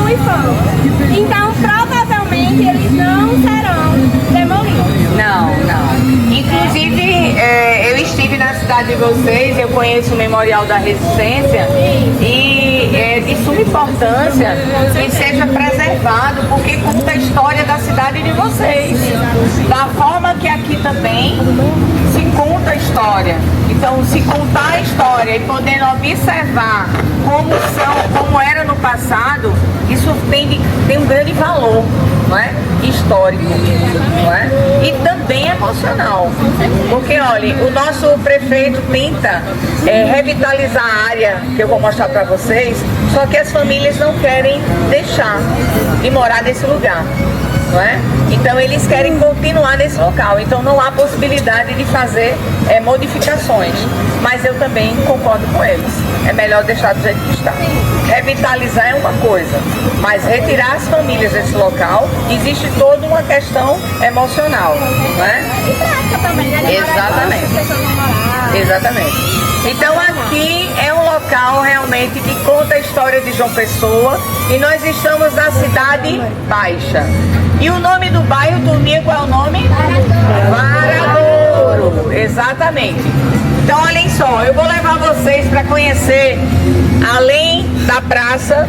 do IPHAN. Então, provavelmente, eles não serão demolidos. Não, não. Inclusive, eu estive na cidade de vocês, eu conheço o Memorial da Resistência e é de suma importância que seja preservado, porque conta a história da cidade de vocês. Da forma que aqui também se conta a história. Então, se contar a história e podendo observar como era no passado, isso tem um grande valor, não é? Histórico, não é? E também emocional. Porque, olha, o nosso prefeito tenta revitalizar a área que eu vou mostrar para vocês, só que as famílias não querem deixar de morar nesse lugar. Não é? Então eles querem continuar nesse local, então não há possibilidade de fazer modificações, mas eu também concordo com eles, é melhor deixar do jeito que está. Revitalizar é uma coisa, mas retirar as famílias desse local, existe toda uma questão emocional, não é? E prática também, né? Exatamente. Exatamente. Então aqui é um local realmente que conta a história de João Pessoa e nós estamos na Cidade Baixa. E o nome do bairro, turminha, qual é o nome? Varadouro. Exatamente. Então olhem só, eu vou levar vocês para conhecer, além da praça,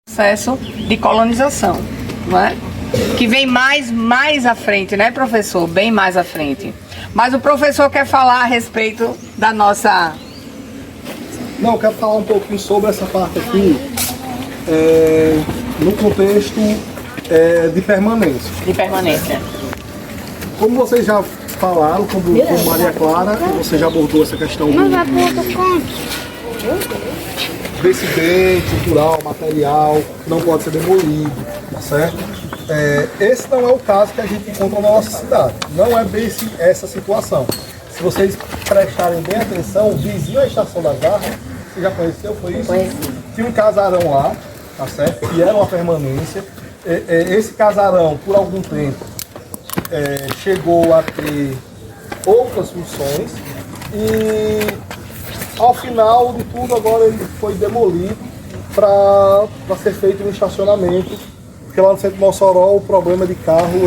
processo de colonização, não é? Que vem mais à frente, né, professor? Bem mais à frente. Mas o professor quer falar a respeito da nossa... Não, eu quero falar um pouquinho sobre essa parte aqui, no contexto de permanência. De permanência. Como vocês já falaram, como Maria Clara, você já abordou essa questão desse bem cultural, material, não pode ser demolido, tá certo? Esse não é o caso que a gente encontra na nossa cidade, não é bem essa situação. Se vocês prestarem bem atenção, vizinho à Estação da Garra, você já conheceu, foi isso? Conheci. Tinha um casarão lá, tá certo? Que era uma permanência. Esse casarão, por algum tempo, chegou a ter outras funções e ao final de tudo agora ele foi demolido para ser feito um estacionamento, porque lá no centro de Mossoró o problema de carro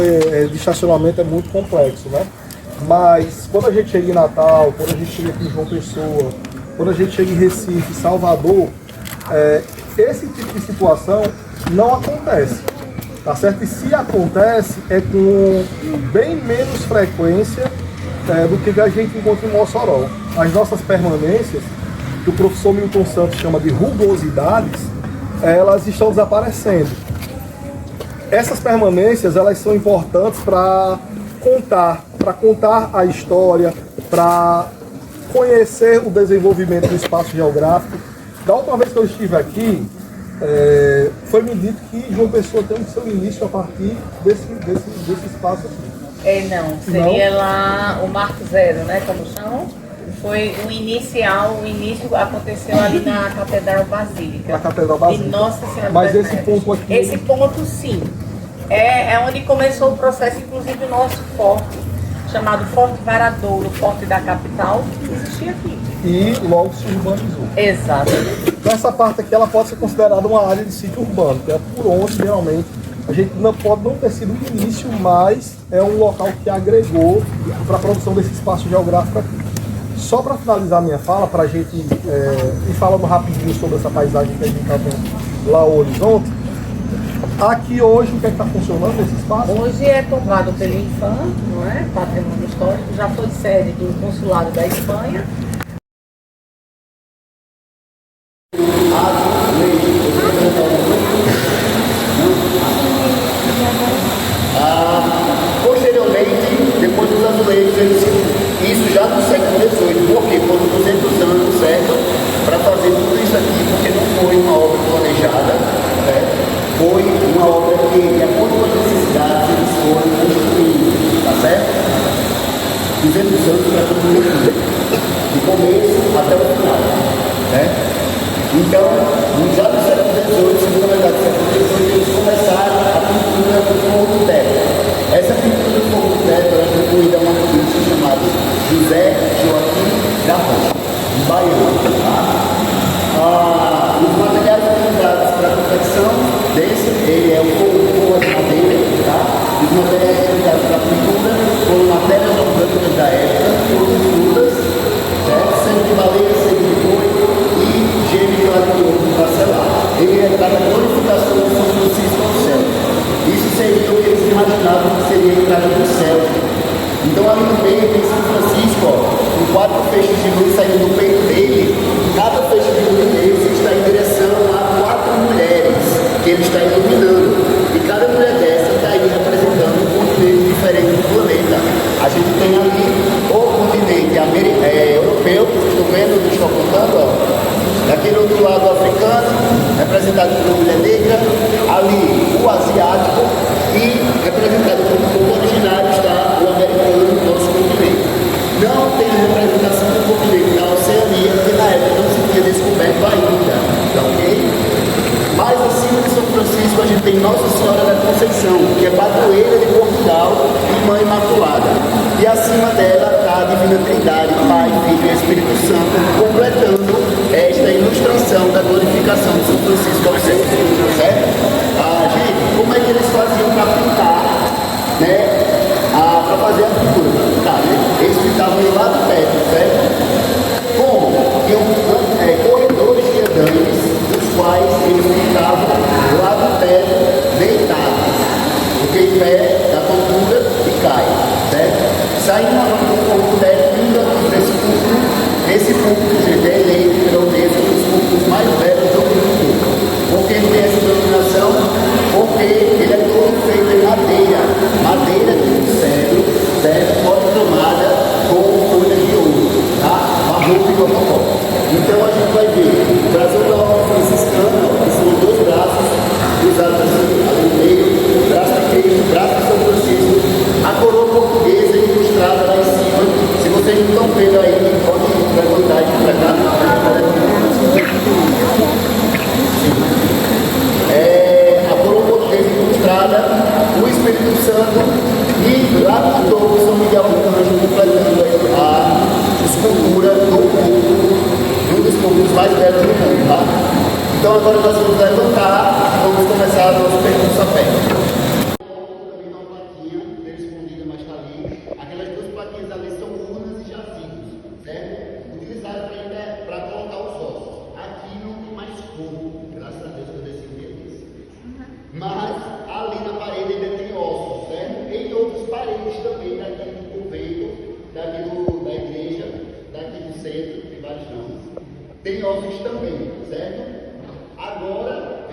de estacionamento é muito complexo, né? Mas quando a gente chega em Natal, quando a gente chega aqui em João Pessoa, quando a gente chega em Recife, Salvador, esse tipo de situação não acontece, tá certo? E se acontece é com bem menos frequência do que a gente encontra em Mossoró. As nossas permanências, que o professor Milton Santos chama de rugosidades, elas estão desaparecendo. Essas permanências, elas são importantes para contar a história, para conhecer o desenvolvimento do espaço geográfico. Da última vez que eu estive aqui, foi me dito que João Pessoa tem o seu início a partir desse espaço aqui. Não, seria lá o Marco Zero, né, como chamam? Foi o início aconteceu ali na Catedral Basílica. Na Catedral Basílica. De Nossa Senhora. Mas esse ponto aqui... Esse ponto, sim. É onde começou o processo, inclusive o nosso forte, chamado Forte Varadouro, o forte da capital, existia aqui. E logo se urbanizou. Exato. Então essa parte aqui ela pode ser considerada uma área de sítio urbano, que é por onde geralmente a gente pode não ter sido o início, mas é um local que agregou para a produção desse espaço geográfico aqui. Só para finalizar minha fala, para a gente ir falando rapidinho sobre essa paisagem que a gente está vendo lá ao horizonte, aqui hoje o que é que está funcionando nesse espaço? Hoje é tomado pelo IPHAN, não é? Patrimônio Histórico, já foi sede do Consulado da Espanha. Posteriormente, depois dos azulejos, isso já no século XVIII, porque foram 200 anos, certo? Para fazer tudo isso aqui, porque não foi uma obra planejada, certo? Foi uma obra que, de acordo com as necessidades, eles foram construindo, tá certo? 200 anos para tudo, de começo até o final, né? Então, já no século XVIII, segunda metade do século XVIII, eles começaram atribuída a um artista chamado José Joaquim da Rocha, um baiano. Os materiais utilizados para a confecção desse, ele é o forro de madeira, tá? Os materiais utilizados para a pintura foram matérias orgânicas da época, foram frutas, certo? Sangue de baleia, sangue de boi e gêmeo de ouro para selar. Ele retrata a glorificação de São Francisco ao céu. Isso seria o que eles imaginavam que seria a entrada do céu. Então ali no meio tem São Francisco, ó, com 4 feixes de luz saindo do peito dele. Cada feixe de luz dele está em direção a 4 mulheres que ele está iluminando. E cada mulher dessa está aí representando um continente diferente do planeta. A gente tem ali o continente europeu, que vocês estão vendo, que estou apontando, ó. Daquele outro lado africano, representado por uma mulher negra, ali o asiático e representado por um povo originário está o americano do nosso continente. Não tem a representação do continente da Oceania, porque na época não se tinha descoberto ainda, tá ok? Mais acima de São Francisco a gente tem Nossa Senhora da Conceição, que é padroeira de Portugal e Mãe Imaculada. E acima dela está a Divina Trindade, Pai, Filho e Espírito Santo, completando esta ilustração da glorificação de São Francisco ao céu, certo? Gente, como é que eles faziam para pintar, né? Para fazer a pintura? Tá, né? Eles pintavam lá do teto, certo? Como? Tinham corredores de andames, dos quais eles pintavam lá do teto, deitados, porque em pé dá altura e cai, certo? Saindo do teto, ainda desse púlpito, esse púlpito, gente, é eleito pela Unesco dos púlpitos mais belos do mundo. Por que ele tem essa denominação? Porque ele é todo feito em madeira de cedro, certo? Policromada com folhas de ouro, tá? Barroco e rococó. Então a gente vai ver o brasão da ordem franciscana, que são 2 braços cruzados assim, ali no meio, o braço de Cristo, o braço de São Francisco, a coroa portuguesa ilustrada lá em cima. Se vocês não estão vendo aí, pode levantar aqui para cá. A coroa portuguesa ilustrada, o Espírito Santo e lá no topo São Miguel Arcanjo completando a escultura do corpo, um dos corpos mais belos do mundo, tá? Então agora nós vamos levantar e vamos começar a nossa pergunta a pé. Aquelas 2 plaquinhas ali são urnas e jazigos, certo? Utilizadas para colocar os ossos. Aqui não tem mais corpo, graças a Deus que eu desci um dia desse. Mas ali na parede ainda tem ossos, certo? Em outras paredes também, daqui do convento, daqui da igreja, daqui do centro, tem vários nomes. Tem ossos também, certo? Agora,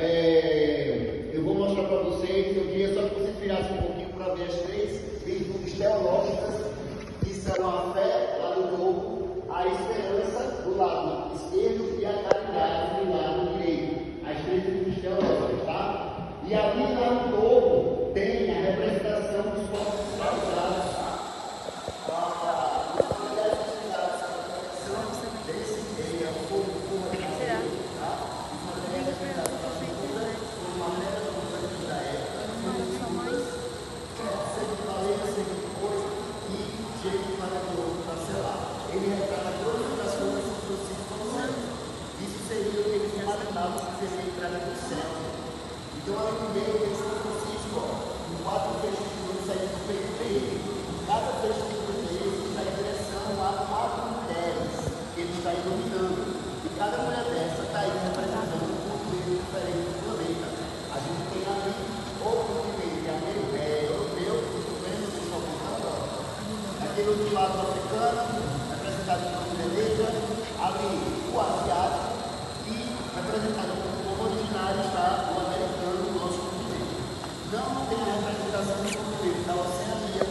eu vou mostrar para vocês, eu queria só que vocês virassem um pouquinho para ver as 3 virtudes teológicas, que são a fé, lá no topo, a esperança, do lado esquerdo, e a caridade, do lado direito. As 3 virtudes teológicas, tá? E ali lá no topo tem a representação dos corpos saudados. Os materiais utilizados para a confecção desse é o fogo de madeira, tá? Os materiais utilizados para a pintura foram maneiras orgânicas da época, sangue de baleia, sangue de boi e gêmeo de ouro para selar. Ele retrata a glorificação de São Francisco ao céu. Isso seria o que eles imaginavam que seria a entrada do céu. Então, ali no meio tem São Francisco, com 4 feixes de luz saindo do peito dele. Cada feixe de luz dele está em direção a 4 mulheres que ele está iluminando. E cada mulher dessa está aí representando um continente diferente do planeta. A gente tem ali o continente europeu, que vocês estão vendo, vocês estão apontando, aquele outro lado africano, representado por uma mulher negra, ali o asiático e representado por um povo originário está o americano do nosso continente. Não tem a representação do continente da Oceania,